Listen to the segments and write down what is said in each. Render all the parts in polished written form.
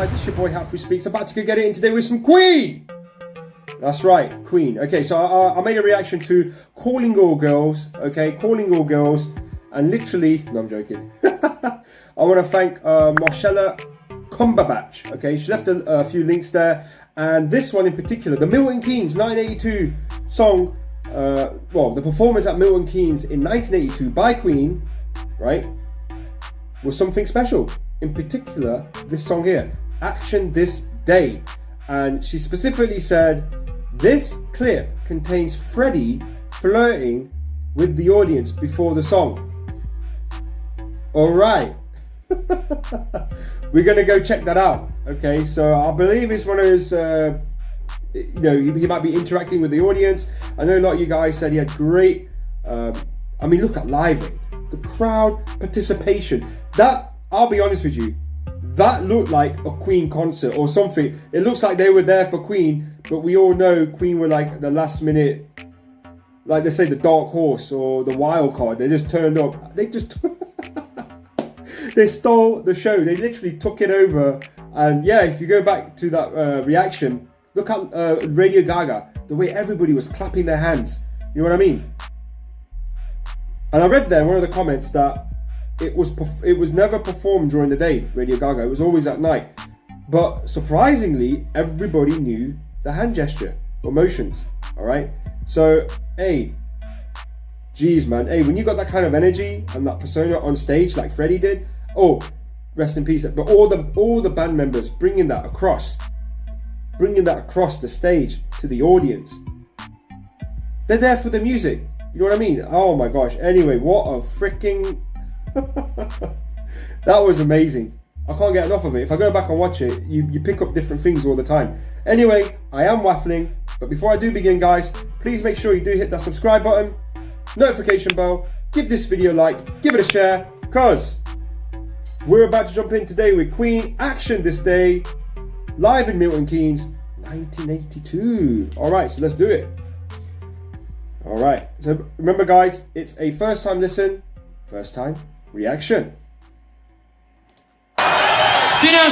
guys, it's your boy Humphrey Speaks, about to get it in today with some Queen! That's right, Queen. Okay, so I made a reaction to Calling All Girls, okay, Calling All Girls, and literally, no, I'm joking. I want to thank Marcella Cumberbatch, okay, she left a few links there, and this one in particular, the Milton Keynes 1982 song, well, the performance at Milton Keynes in 1982 by Queen, right, was something special. In particular, this song here, Action This Day. And she specifically said, this clip contains Freddie flirting with the audience before the song. Alright. We're going to go check that out. Okay, so I believe it's one of those, you know, he might be interacting with the audience. I know a lot of you guys said he had great, I mean, look at Live Aid. The crowd participation. That, I'll be honest with you, that looked like a Queen concert or something. It looks like they were there for Queen, but we all know Queen were like the last minute, like they say, the dark horse or the wild card. They just turned up. They just they stole the show. They literally took it over. And yeah, if you go back to that reaction, look at Radio Gaga, the way everybody was clapping their hands. You know what I mean? And I read there in one of the comments that it was never performed during the day, Radio Gaga. It was always at night. But surprisingly, everybody knew the hand gesture or motions. All right. So, hey, geez, man. Hey, when you got that kind of energy and that persona on stage like Freddie did, oh, rest in peace. But all the band members bringing that across the stage to the audience. They're there for the music. You know what I mean? Oh my gosh. Anyway, what a freaking that was amazing. I can't get enough of it. If I go back and watch it, you pick up different things all the time. Anyway, I am waffling, but before I do begin, guys, please make sure you do hit that subscribe button, notification bell, give this video a like, give it a share, because we're about to jump in today with Queen, Action This Day, live in Milton Keynes, 1982. Alright, so let's do it. Alright, so remember guys, it's a first time listen, first time reaction. Do you know,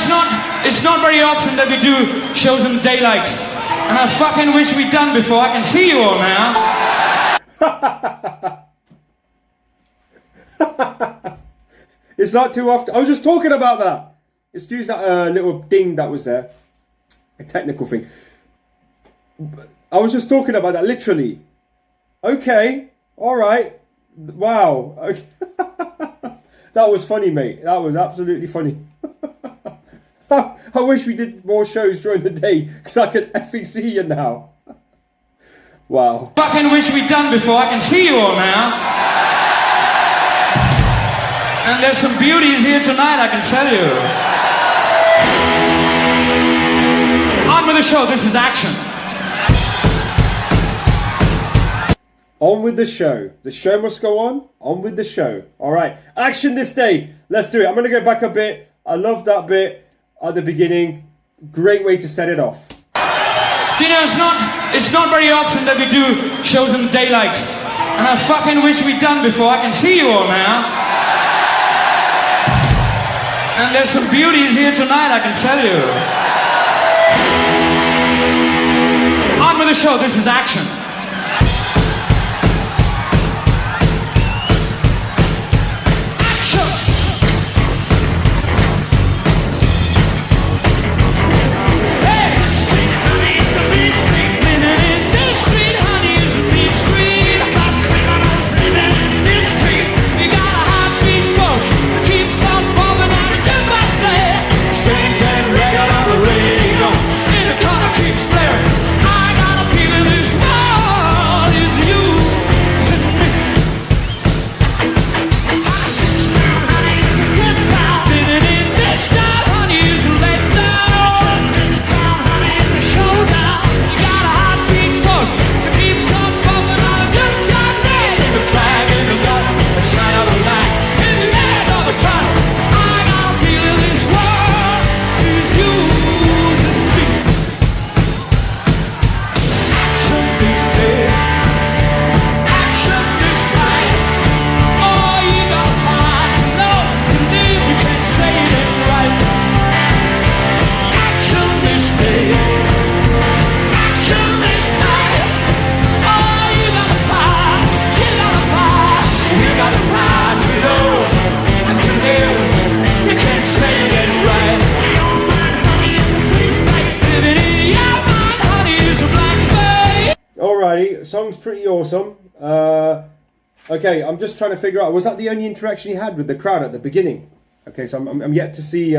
it's not very often that we do shows in daylight. And I fucking wish we'd done before. I can see you all now. It's not too often. I was just talking about that. It's used that little ding that was there. A technical thing. I was just talking about that, literally. Okay. Alright. Wow. Okay. That was funny, mate. That was absolutely funny. I wish we did more shows during the day, because I can effing see you now. Wow. Fucking wish we'd done before. I can see you all now. And there's some beauties here tonight, I can tell you. On with the show. This is action. On with the show. The show must go on. On with the show. Alright. Action This Day. Let's do it. I'm going to go back a bit. I love that bit at the beginning. Great way to set it off. Do you know, it's not very often that we do shows in daylight. And I fucking wish we'd done before. I can see you all now. And there's some beauties here tonight, I can tell you. On with the show. This is action. Keeps there. I got a feeling this world Freddie. Song's pretty awesome. Okay, I'm just trying to figure out, was that the only interaction he had with the crowd at the beginning? Okay, so I'm yet to see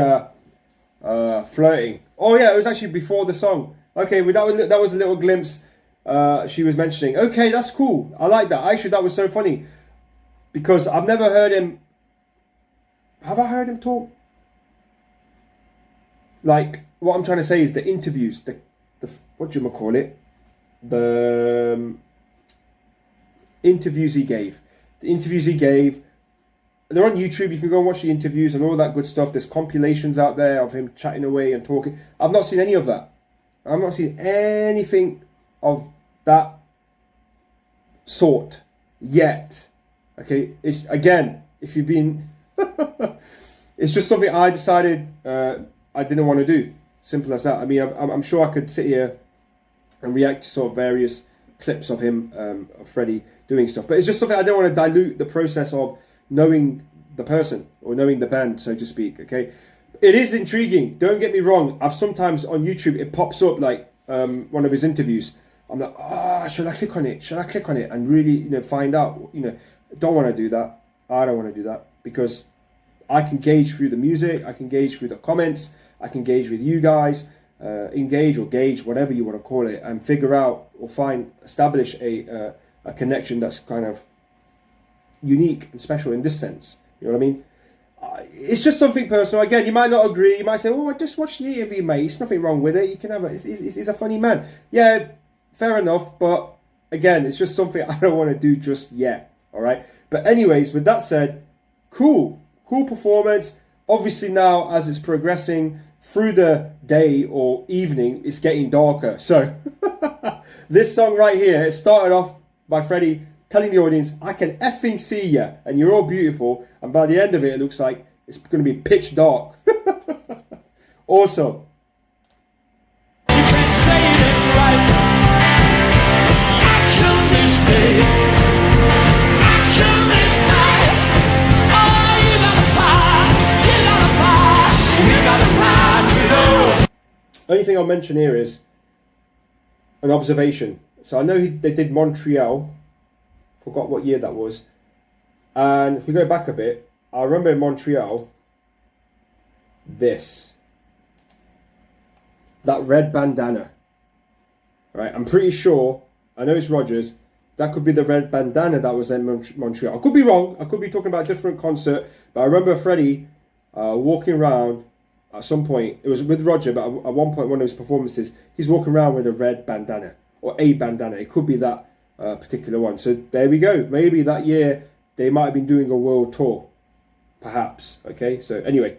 flirting. Oh yeah, it was actually before the song. Okay, well, that was a little glimpse she was mentioning. Okay, that's cool. I like that. Actually, that was so funny. Because I've never heard him... Have I heard him talk? Like, what I'm trying to say is the interviews, the what do you call it? The interviews he gave. The interviews he gave, they're on YouTube. You can go and watch the interviews and all that good stuff. There's compilations out there of him chatting away and talking. I've not seen any of that. I've not seen anything of that sort yet. Okay, it's again, if you've been... it's just something I decided I didn't want to do. Simple as that. I mean, I'm sure I could sit here and react to sort of various clips of him, of Freddie doing stuff. But it's just something I don't want to dilute the process of knowing the person or knowing the band, so to speak. Okay, it is intriguing. Don't get me wrong. I've sometimes on YouTube it pops up like one of his interviews. I'm like, should I click on it? Should I click on it and really, find out? Don't want to do that. I don't want to do that because I can gauge through the music. I can gauge through the comments. I can gauge with you guys. Engage or gauge, whatever you want to call it, and figure out or establish a connection that's kind of unique and special in this sense. You know what I mean? It's just something personal. Again, you might not agree. You might say, "Oh, I just watched the interview, mate. There's nothing wrong with it. You can have it. He's a funny man." Yeah, fair enough. But again, it's just something I don't want to do just yet. All right. But anyways, with that said, cool performance. Obviously now, as it's progressing through the day or evening, it's getting darker. So this song right here, it started off by Freddie telling the audience, I can effing see ya and you're all beautiful. And by the end of it, it looks like it's going to be pitch dark. Awesome. You can't say it right. Action this day. Action this night. Oh, you gotta fight. You gotta fight. We gotta fight to know. Only thing I'll mention here is an observation. So I know they did Montreal. Forgot what year that was. And if we go back a bit, I remember in Montreal, that red bandana. Right, I'm pretty sure, I know it's Rogers, that could be the red bandana that was in Montreal. I could be wrong, I could be talking about a different concert, but I remember Freddie walking around at some point, it was with Roger, but at one point, one of his performances, he's walking around with a red bandana, or a bandana. It could be that particular one. So there we go. Maybe that year they might have been doing a world tour, perhaps. Okay, so anyway.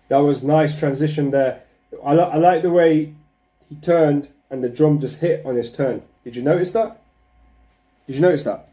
That was nice transition there. I like the way he turned and the drum just hit on his turn. Did you notice that? Did you notice that?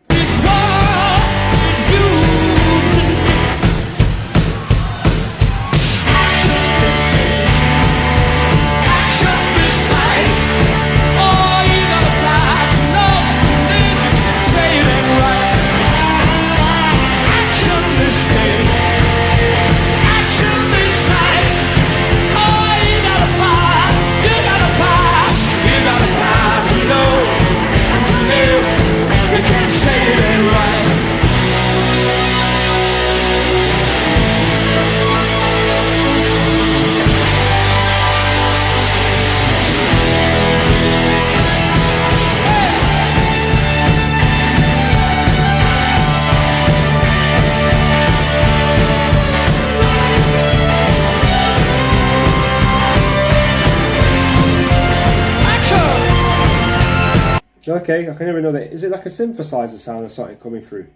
Okay, I can never know that. Is it like a synthesizer sound or something coming through?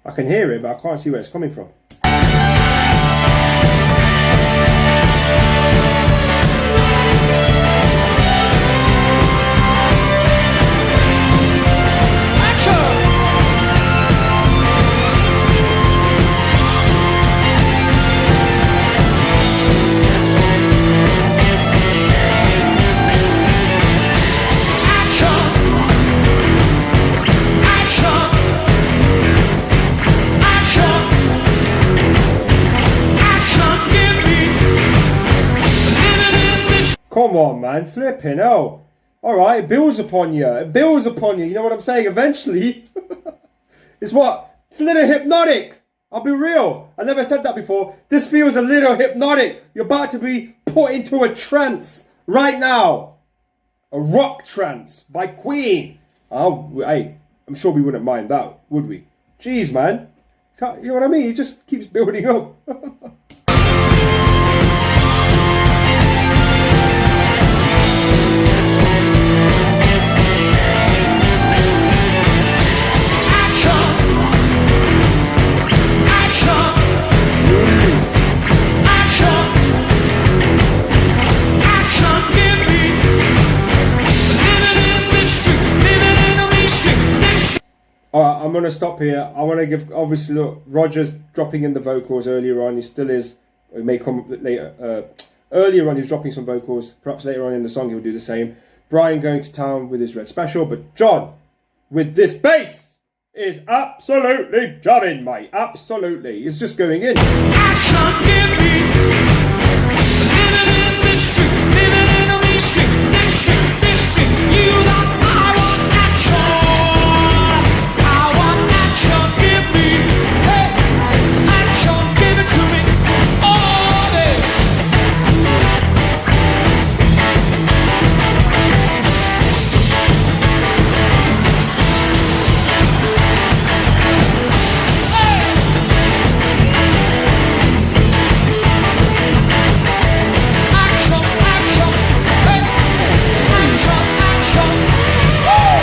I can hear it, but I can't see where it's coming from. Come on, man. Flipping hell. Alright, it builds upon you. It builds upon you. You know what I'm saying? Eventually, it's what? It's a little hypnotic. I'll be real. I never said that before. This feels a little hypnotic. You're about to be put into a trance right now. A rock trance by Queen. Oh, hey, I'm sure we wouldn't mind that, would we? Jeez, man. You know what I mean? It just keeps building up. Alright, I'm going to stop here. I want to give, obviously, look, Roger's dropping in the vocals earlier on. He still is. It may come later. Earlier on, he was dropping some vocals. Perhaps later on in the song, he'll do the same. Brian going to town with his Red Special. But John, with this bass, is absolutely jamming, mate. Absolutely. It's just going in. Action, give me living in this street, living in a mean street, this street, this street. You got, I want action. I want action, give me, hey, action, give it to me, all day. Action, action, hey, action, action, woo!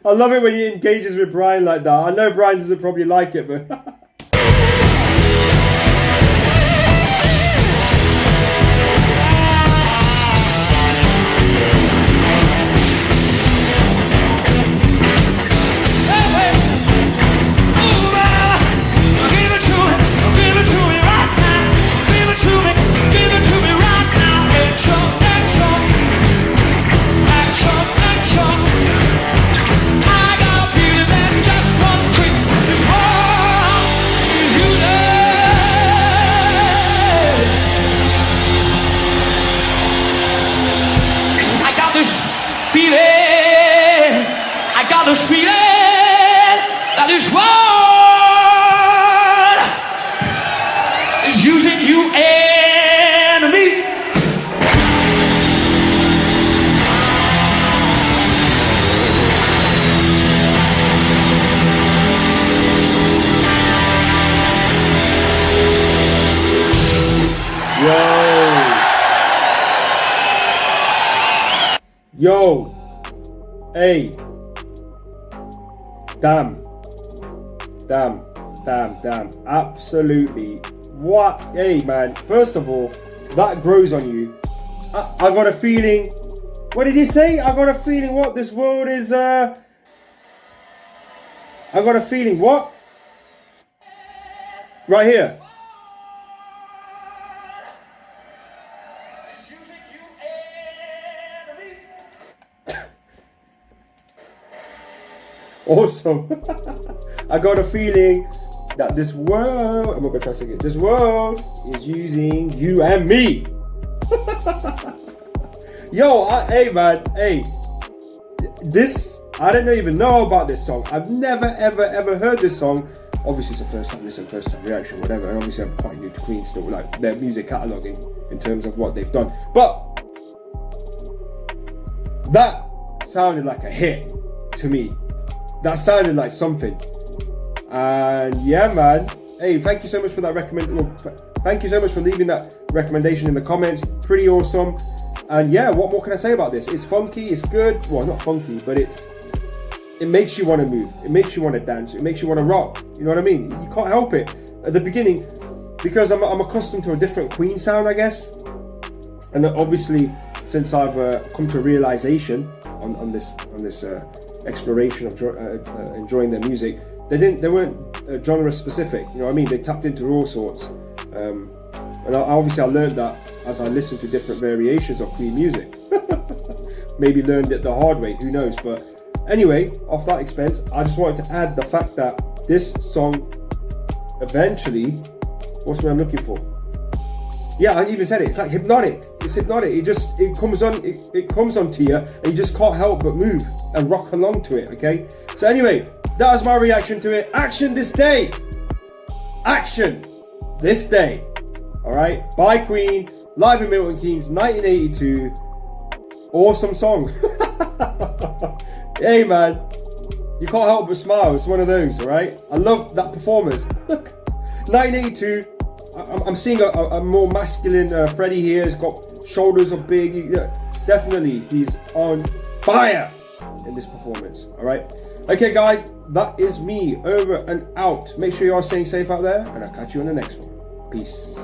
I love it when he engages with Brian like that. I know Brian doesn't probably like it, but... This feeling that this world is using you and me. Yo. Hey. Damn. Absolutely. What? Hey, man. First of all, that grows on you. I got a feeling. What did he say? I got a feeling what? This world is, I got a feeling what? Right here. Awesome. I got a feeling that this world, I'm not gonna try to sing it, this world is using you and me. Yo, hey man, hey. This, I don't even know about this song. I've never ever heard this song. Obviously it's the first time listen, first time reaction, whatever. And obviously I'm quite new to Queen still, like their music cataloguing in terms of what they've done. But that sounded like a hit to me. That sounded like something. And yeah, man. Hey, thank you so much for that thank you so much for leaving that recommendation in the comments. Pretty awesome. And yeah, what more can I say about this? It's funky, it's good. Well, not funky, but it makes you want to move. It makes you want to dance. It makes you want to rock. You know what I mean? You can't help it. At the beginning, because I'm accustomed to a different Queen sound, I guess. And obviously, since I've come to a realization on this exploration of enjoying their music, they weren't genre specific. You know what I mean? They tapped into all sorts. And obviously I learned that as I listened to different variations of Queen music. Maybe learned it the hard way, who knows. But anyway, off that expense, I just wanted to add the fact that this song eventually, what's what I'm looking for? Yeah, I even said it. It's like hypnotic. It's hypnotic. It comes onto you, and you just can't help but move and rock along to it. Okay. So anyway, that was my reaction to it. Action this day. Action this day. All right. By Queen, live in Milton Keynes, 1982. Awesome song. Hey man, you can't help but smile. It's one of those. All right. I love that performance. Look, 1982. I'm seeing a more masculine Freddie here. He's got shoulders are big. Yeah, definitely, he's on fire in this performance. All right. Okay, guys, that is me over and out. Make sure you are staying safe out there, and I'll catch you on the next one. Peace.